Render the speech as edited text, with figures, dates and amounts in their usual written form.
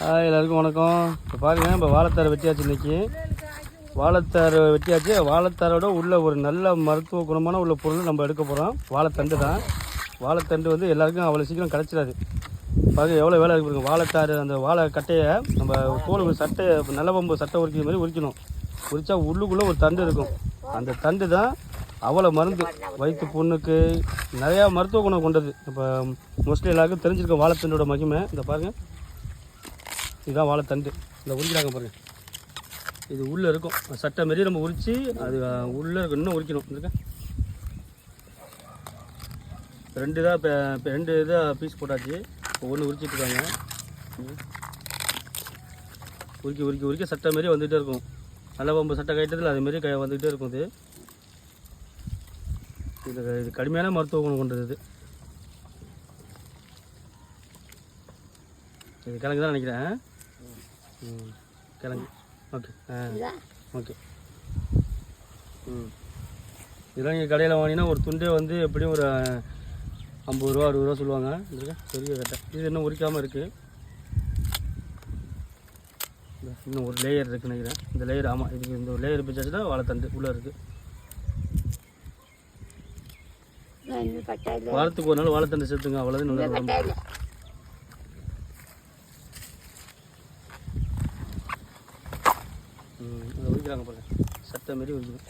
எல்லாருக்கும் வணக்கம். இப்போ பாருங்கள், இப்போ வாழைத்தார் வெட்டியாச்சு. இன்றைக்கி வாழைத்தார் வெட்டியாச்சு. வாழைத்தாரோட உள்ள ஒரு நல்ல மருத்துவ குணமான உள்ள பொருள் நம்ம எடுக்க போகிறோம். வாழைத்தண்டு தான். வாழைத்தண்டு வந்து எல்லாருக்கும் அவ்வளோ சீக்கிரம் கிடச்சிடாது. பாருங்கள் எவ்வளோ வேலை இருக்குங்க. வாழைத்தார் அந்த வாழை கட்டையை நம்ம தோல் சட்டை நல்ல பம்பு சட்டை உரிக்கிற மாதிரி உரிக்கணும். உரித்தா உள்ளுக்குள்ளே ஒரு தண்டு இருக்கும். அந்த தண்டு தான் அவ்வளோ மருந்து. வயிற்று புண்ணுக்கு நிறையா மருத்துவ குணம் கொண்டது. இப்போ மோஸ்ட்லி எல்லாருக்கும் தெரிஞ்சிருக்க வாழைத்தண்டோட மகிமை. இந்த பாருங்கள், இதுதான் வாழைத்தண்டு. இந்த உரிக்கிறாங்க பாருங்கள். இது உள்ளே இருக்கும் சட்டை மாரி. நம்ம உரித்து அது உள்ளே இருக்கும். இன்னும் உரிக்கணும். இருக்க 2 தான். இப்போ 2 இதாக பீஸ் போட்டாச்சு. இப்போ ஒன்று உரிச்சிட்டு இருக்காங்க. உரிக்க உரிக்க உரிக்க சட்டை மாரி வந்துகிட்டே இருக்கும். நல்ல பம்பு சட்டை கட்டதில் அதுமாரி வந்துக்கிட்டே இருக்கும். இது கடுமையான மருத்துவ குணம் கொண்டது. இது கிழங்கு தான் நினைக்கிறேன். கிழங்கு. ஓகே. ஓகே. இதெல்லாம் இங்கே கடையில் வாங்கினா ஒரு துண்டே வந்து எப்படியும் ஒரு 50 ரூபா 60 ரூபா சொல்லுவாங்க. பெரிய கட்டை. இது இன்னும் உரிக்காமல் இருக்குது. இன்னும் ஒரு லேயர் இருக்குன்னு நினைக்கிறேன். இந்த லேயர், ஆமாம், இதுக்கு இந்த ஒரு லேயர் பிச்சாச்சுன்னா வாழைத்தண்டு உள்ளே இருக்குது. வாரத்துக்கு ஒரு நாள் வாழைத்தண்டு சேர்த்துங்க. அவ்வளோதான் நல்லா உடம்பு. அதை உரிக்கிறாங்க பாருங்க. சட்டை மாரி உரிக்கணும்.